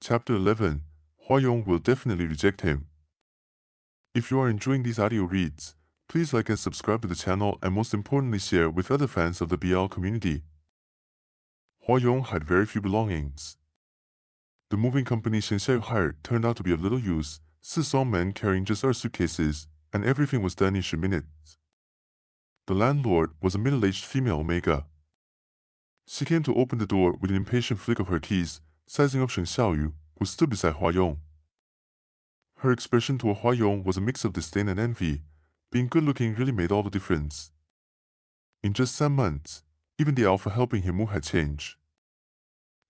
Chapter 11. Hua Yong will definitely reject him. If you are enjoying these audio reads, please like and subscribe to the channel and most importantly share with other fans of the BL community. Hua Yong had very few belongings. The moving company Sheng Shaoyou hired turned out to be of little use, 4 strong men carrying just 8 suitcases, and everything was done in 10 minutes. The landlord was a middle-aged female Omega. She came to open the door with an impatient flick of her keys, sizing up Sheng Shaoyou, who stood beside Hua Yong. Her expression toward Hua Yong was a mix of disdain and envy. Being good-looking really made all the difference. In just 7 months, even the alpha helping him move had changed.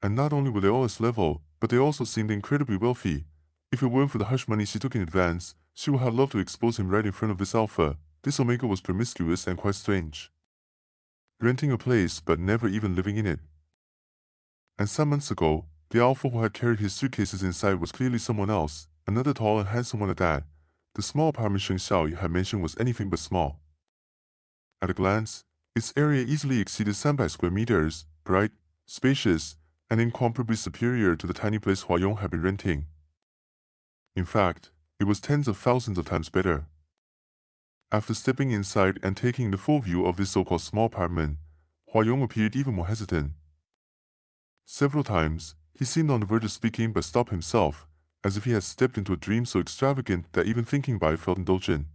And not only were they all his level, but they also seemed incredibly wealthy. If it weren't for the hush money she took in advance, she would have loved to expose him right in front of this alpha. This Omega was promiscuous and quite strange. Renting a place but never even living in it. And 7 months ago, the alpha who had carried his suitcases inside was clearly someone else, another tall and handsome one at that. The small apartment Sheng Shaoyou had mentioned was anything but small. At a glance, its area easily exceeded 700 square meters, bright, spacious, and incomparably superior to the tiny place Hua Yong had been renting. In fact, it was tens of thousands of times better. After stepping inside and taking the full view of this so-called small apartment, Hua Yong appeared even more hesitant. Several times, he seemed on the verge of speaking but stopped himself, as if he had stepped into a dream so extravagant that even thinking about it felt indulgent.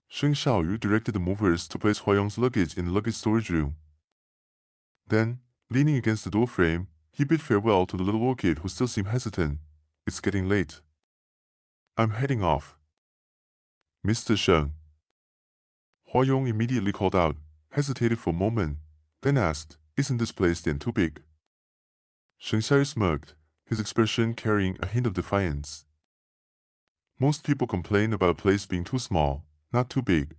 Sheng Shaoyou directed the movers to place Hua Yong's luggage in the luggage storage room. Then, leaning against the door frame, he bid farewell to the little orchid who still seemed hesitant. "It's getting late. I'm heading off." "Mr. Sheng." Hua Yong immediately called out, hesitated for a moment, then asked, "Isn't this place then too big?" Sheng Shaoyou smirked, his expression carrying a hint of defiance. "Most people complain about a place being too small, not too big.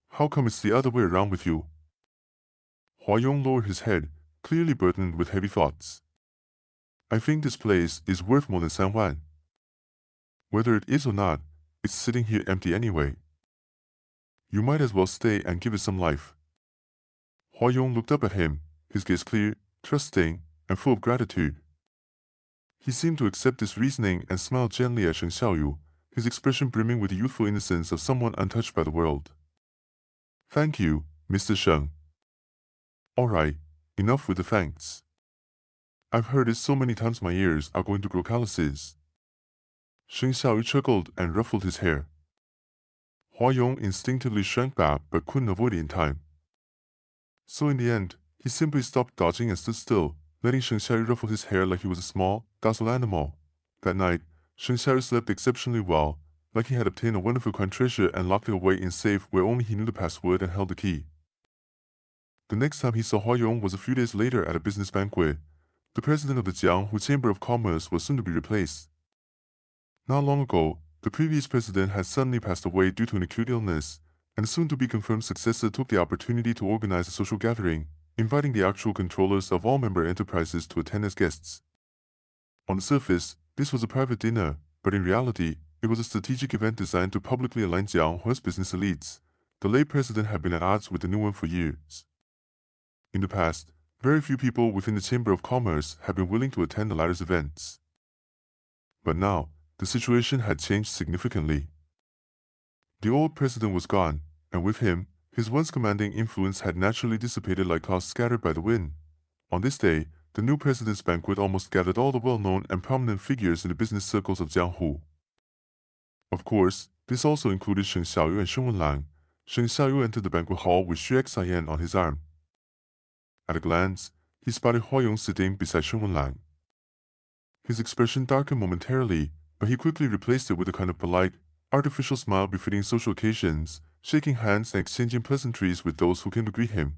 How come it's the other way around with you?" Hua Yong lowered his head, clearly burdened with heavy thoughts. "I think this place is worth more than 3 yuan. Whether it is or not, it's sitting here empty anyway. You might as well stay and give it some life." Hua Yong looked up at him, his gaze clear, trusting, and full of gratitude. He seemed to accept this reasoning and smiled gently at Sheng Shaoyou, his expression brimming with the youthful innocence of someone untouched by the world. "Thank you, Mr. Sheng." "All right, enough with the thanks. I've heard it so many times my ears are going to grow calluses." Sheng Shaoyou chuckled and ruffled his hair. Hua Yong instinctively shrank back but couldn't avoid it in time. So in the end, he simply stopped dodging and stood still, letting Sheng Shaoyou ruffle his hair like he was a small, docile animal. That night, Sheng Shaoyou slept exceptionally well, like he had obtained a wonderful crown treasure and locked it away in safe where only he knew the password and held the key. The next time he saw Hua Yong was a few days later at a business banquet. The president of the Jianghu Chamber of Commerce was soon to be replaced. Not long ago, the previous president had suddenly passed away due to an acute illness, and the soon-to-be-confirmed successor took the opportunity to organize a social gathering, inviting the actual controllers of all member enterprises to attend as guests. On the surface, this was a private dinner, but in reality, it was a strategic event designed to publicly align Jianghu's business elites. The late president had been at odds with the new one for years. In the past, very few people within the Chamber of Commerce had been willing to attend the latter's events. But now, the situation had changed significantly. The old president was gone, and with him, his once commanding influence had naturally dissipated like clouds scattered by the wind. On this day, the new president's banquet almost gathered all the well-known and prominent figures in the business circles of Jianghu. Of course, this also included Sheng Shaoyou and Sheng Wenlang. Sheng Shaoyou entered the banquet hall with Xuexayan on his arm. At a glance, he spotted Hua Yong sitting beside Sheng Wenlang. His expression darkened momentarily, but he quickly replaced it with a kind of polite, artificial smile befitting social occasions, shaking hands and exchanging pleasantries with those who came to greet him.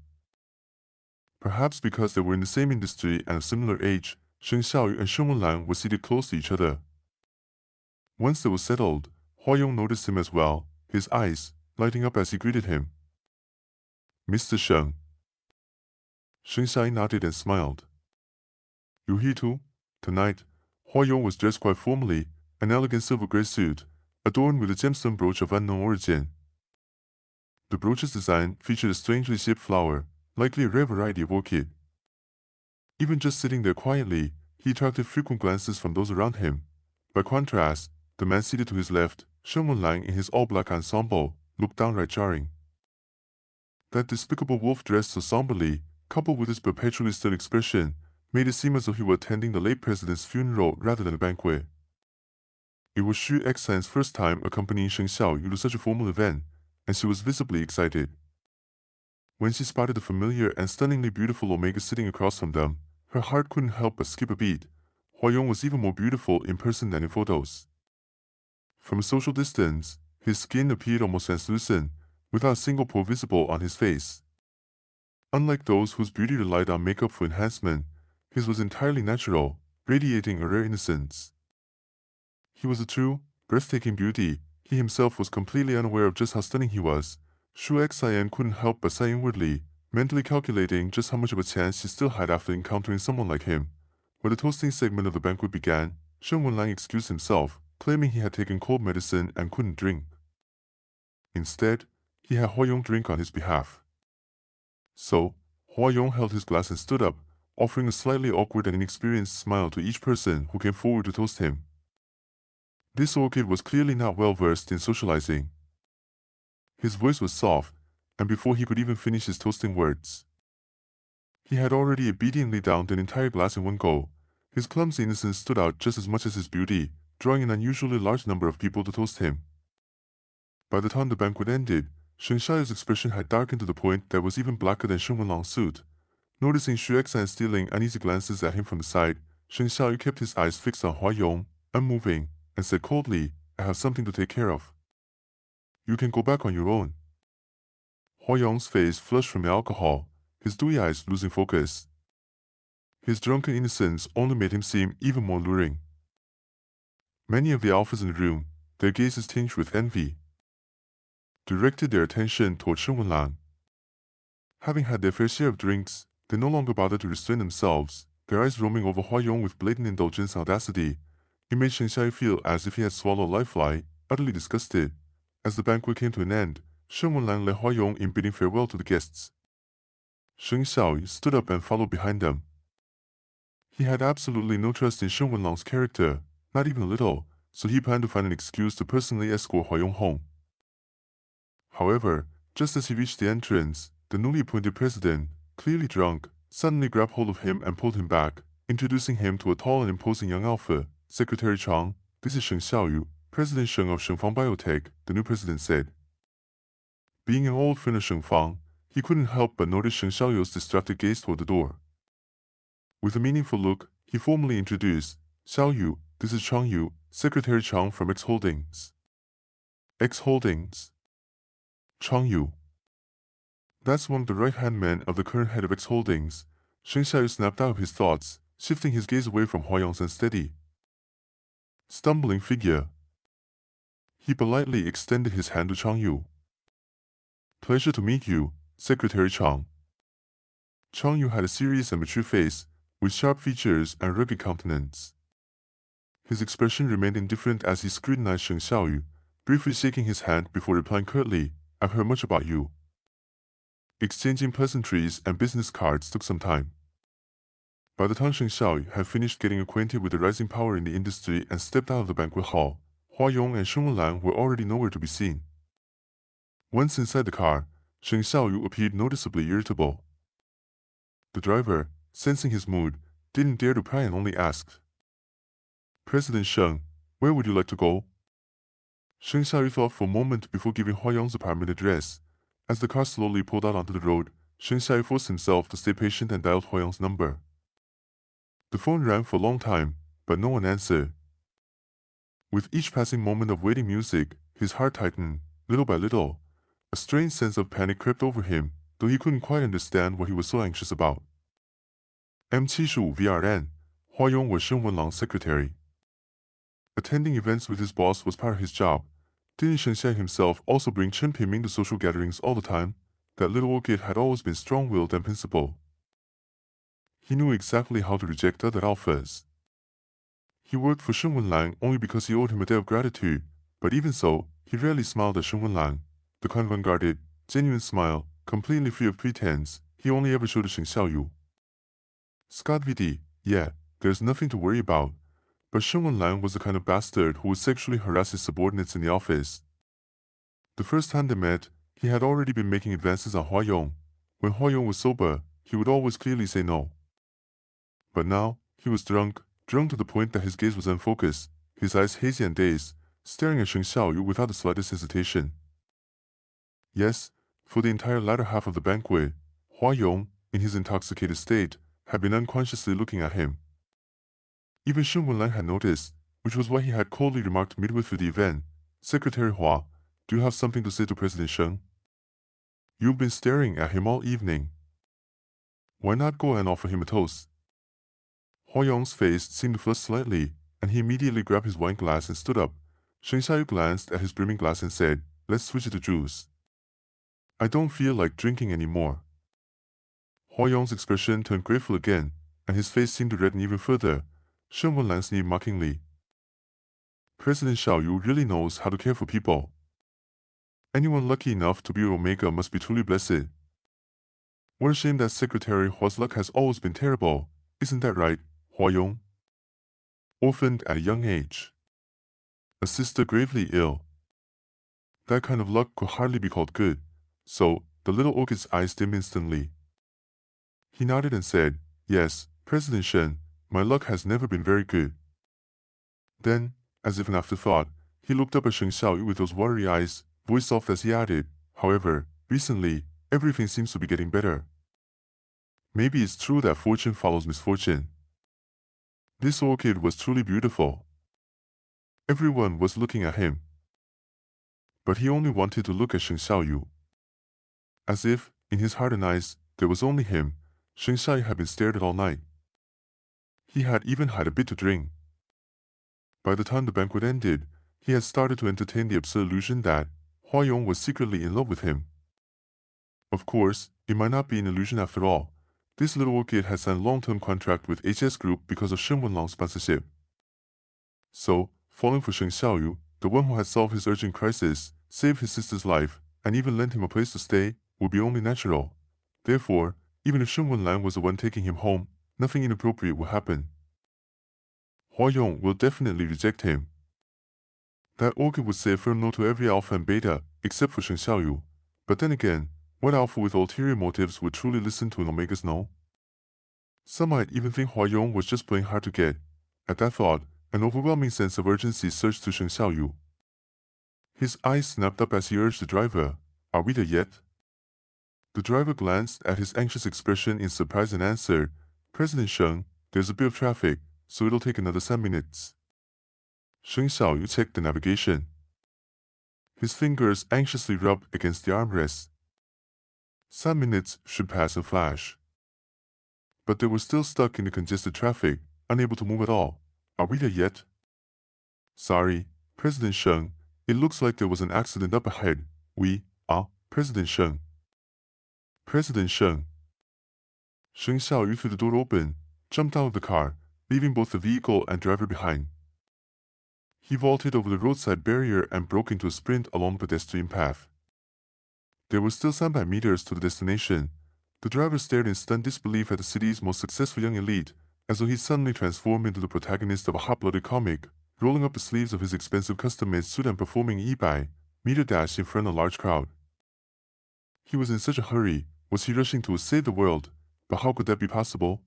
Perhaps because they were in the same industry and of similar age, Sheng Shaoyou and Sheng Wenlang were seated close to each other. Once they were settled, Hua Yong noticed him as well, his eyes lighting up as he greeted him. "Mr. Sheng." Sheng Shaoyou nodded and smiled. "You're here too?" Tonight, Hua Yong was dressed quite formally, an elegant silver gray suit, adorned with a gemstone brooch of unknown origin. The brooch's design featured a strangely shaped flower, likely a rare variety of orchid. Even just sitting there quietly, he attracted frequent glances from those around him. By contrast, the man seated to his left, Sheng Wenlang in his all-black ensemble, looked downright jarring. That despicable wolf dressed so somberly, coupled with his perpetually stern expression, made it seem as though he were attending the late president's funeral rather than a banquet. It was Xu Exan's first time accompanying Sheng Shaoyou to such a formal event, and she was visibly excited. When she spotted the familiar and stunningly beautiful Omega sitting across from them, her heart couldn't help but skip a beat. Hua Yong was even more beautiful in person than in photos. From a social distance, his skin appeared almost translucent, without a single pore visible on his face. Unlike those whose beauty relied on makeup for enhancement, his was entirely natural, radiating a rare innocence. He was a true, breathtaking beauty. He himself was completely unaware of just how stunning he was. Xu Xian couldn't help but sigh inwardly, mentally calculating just how much of a chance she still had after encountering someone like him. When the toasting segment of the banquet began, Sheng Wenlang excused himself, claiming he had taken cold medicine and couldn't drink. Instead, he had Hua Yong drink on his behalf. So, Hua Yong held his glass and stood up, offering a slightly awkward and inexperienced smile to each person who came forward to toast him. This orchid was clearly not well versed in socializing. His voice was soft, and before he could even finish his toasting words, he had already obediently downed an entire glass in one go. His clumsy innocence stood out just as much as his beauty, drawing an unusually large number of people to toast him. By the time the banquet ended, Sheng Shaoyou's expression had darkened to the point that it was even blacker than Sheng Wenlang's suit. Noticing Xu Exan stealing uneasy glances at him from the side, Sheng Shaoyou kept his eyes fixed on Hua Yong, unmoving, and said coldly, "I have something to take care of. You can go back on your own." Hua Yong's face flushed from alcohol, his dewy eyes losing focus. His drunken innocence only made him seem even more alluring. Many of the alphas in the room, their gazes tinged with envy, directed their attention toward Sheng Wenlang. Having had their fair share of drinks, they no longer bothered to restrain themselves, their eyes roaming over Hua Yong with blatant indulgence and audacity. It made Sheng Shaoyou feel as if he had swallowed a live fly, utterly disgusted. As the banquet came to an end, Sheng Wenlang led Hua Yong in bidding farewell to the guests. Sheng Shaoyou stood up and followed behind them. He had absolutely no trust in Sheng Wenlang's character, not even a little, so he planned to find an excuse to personally escort Hua Yong home. However, just as he reached the entrance, the newly appointed president, clearly drunk, suddenly grabbed hold of him and pulled him back, introducing him to a tall and imposing young alpha. "Secretary Chang, this is Sheng Shaoyou, President Sheng of Shengfang Biotech," the new president said. Being an old friend of Shengfang, he couldn't help but notice Sheng Shaoyou's distracted gaze toward the door. With a meaningful look, he formally introduced, "Xiaoyu, this is Chang Yu, Secretary Chang from X Holdings." X Holdings? Chang Yu. That's one of the right-hand men of the current head of X Holdings. Sheng Shaoyou snapped out of his thoughts, shifting his gaze away from Hua Yong's unsteady, stumbling figure. He politely extended his hand to Chang Yu. "Pleasure to meet you, Secretary Chang." Chang Yu had a serious and mature face, with sharp features and rugged countenance. His expression remained indifferent as he scrutinized Sheng Shaoyou, briefly shaking his hand before replying curtly, "I've heard much about you." Exchanging pleasantries and business cards took some time. By the time Sheng Shaoyou had finished getting acquainted with the rising power in the industry and stepped out of the banquet hall, Hua Yong and Sheng Wenlang were already nowhere to be seen. Once inside the car, Sheng Shaoyou appeared noticeably irritable. The driver, sensing his mood, didn't dare to pry and only asked, "President Sheng, where would you like to go?" Sheng Shaoyou thought for a moment before giving Hua Yong's apartment address. As the car slowly pulled out onto the road, Sheng Shaoyou forced himself to stay patient and dialed Hua Yong's number. The phone rang for a long time, but no one answered. With each passing moment of waiting music, his heart tightened, little by little. A strange sense of panic crept over him, though he couldn't quite understand what he was so anxious about. M75 VRN, Hua Yong was Sheng Wenlang's secretary. Attending events with his boss was part of his job. Didn't Sheng Xian himself also bring Chen Piming to social gatherings all the time? That little orchid had always been strong-willed and principled. He knew exactly how to reject other alphas. He worked for Sheng Wenlang only because he owed him a debt of gratitude, but even so, he rarely smiled at Sheng Wenlang. The kind of unguarded, genuine smile, completely free of pretense, he only ever showed to Sheng Shaoyou. "Scott VD, yeah, there's nothing to worry about. But Sheng Shaoyou was the kind of bastard who would sexually harass his subordinates in the office. The first time they met, he had already been making advances on Hua Yong. When Hua Yong was sober, he would always clearly say no. But now, he was drunk to the point that his gaze was unfocused, his eyes hazy and dazed, staring at Sheng Shaoyou without the slightest hesitation. Yes, for the entire latter half of the banquet, Hua Yong, in his intoxicated state, had been unconsciously looking at him. Even Sheng Shaoyou had noticed, which was why he had coldly remarked midway through the event, "Secretary Hua, do you have something to say to President Sheng? You've been staring at him all evening. Why not go and offer him a toast?" Hua Yong's face seemed to flush slightly, and he immediately grabbed his wine glass and stood up. Sheng Shaoyou glanced at his brimming glass and said, "Let's switch it to juice. I don't feel like drinking anymore." Hua Yong's expression turned grateful again, and his face seemed to redden even further. Sheng Shaoyou sneered mockingly. "President Shaoyou really knows how to care for people. Anyone lucky enough to be your Omega must be truly blessed. What a shame that Secretary Hua's luck has always been terrible. Isn't that right, Hua Yong? Orphaned at a young age. A sister gravely ill. That kind of luck could hardly be called good." So, the little orchid's eyes dimmed instantly. He nodded and said, "Yes, President Shen, my luck has never been very good." Then, as if an afterthought, he looked up at Sheng Shaoyou with those watery eyes, voice soft as he added, "However, recently, everything seems to be getting better. Maybe it's true that fortune follows misfortune." This orchid was truly beautiful. Everyone was looking at him. But he only wanted to look at Sheng Shaoyou. As if, in his heart and eyes, there was only him, Sheng Shaoyou had been stared at all night. He had even had a bit to drink. By the time the banquet ended, he had started to entertain the absurd illusion that Hua Yong was secretly in love with him. Of course, it might not be an illusion after all. This little orchid had signed a long-term contract with HS Group because of Sheng Wenlong's sponsorship. So, falling for Sheng Shaoyou, the one who had solved his urgent crisis, saved his sister's life, and even lent him a place to stay, would be only natural. Therefore, even if Sheng Wenlang was the one taking him home, nothing inappropriate would happen. Hua Yong will definitely reject him. That orchid would say a firm no to every alpha and beta, except for Sheng Shaoyou. But then again, what alpha with ulterior motives would truly listen to an Omega's no? Some might even think Hua Yong was just playing hard to get. At that thought, an overwhelming sense of urgency surged through Sheng Shaoyou. His eyes snapped up as he urged the driver, "Are we there yet?" The driver glanced at his anxious expression in surprise and answered, "President Sheng, there's a bit of traffic, so it'll take another 7 minutes." Sheng Shaoyou checked the navigation. His fingers anxiously rubbed against the armrest. 7 minutes should pass in a flash. But they were still stuck in the congested traffic, unable to move at all. "Are we there yet?" "Sorry, President Sheng, it looks like there was an accident up ahead. President Sheng." "President Sheng." Sheng Shaoyou threw the door open, jumped out of the car, leaving both the vehicle and driver behind. He vaulted over the roadside barrier and broke into a sprint along the pedestrian path. There were still 700 meters to the destination. The driver stared in stunned disbelief at the city's most successful young elite, as though he suddenly transformed into the protagonist of a hot-blooded comic, rolling up the sleeves of his expensive custom-made suit and performing e-by meter dash in front of a large crowd. He was in such a hurry. Was he rushing to save the world? But how could that be possible?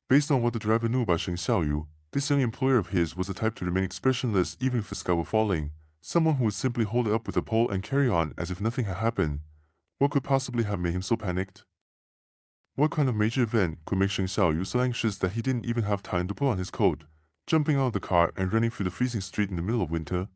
Based on what the driver knew about Sheng Shaoyou, this young employer of his was the type to remain expressionless even if the sky were falling, someone who would simply hold it up with a pole and carry on as if nothing had happened. What could possibly have made him so panicked? What kind of major event could make Sheng Shaoyou so anxious that he didn't even have time to put on his coat, jumping out of the car and running through the freezing street in the middle of winter?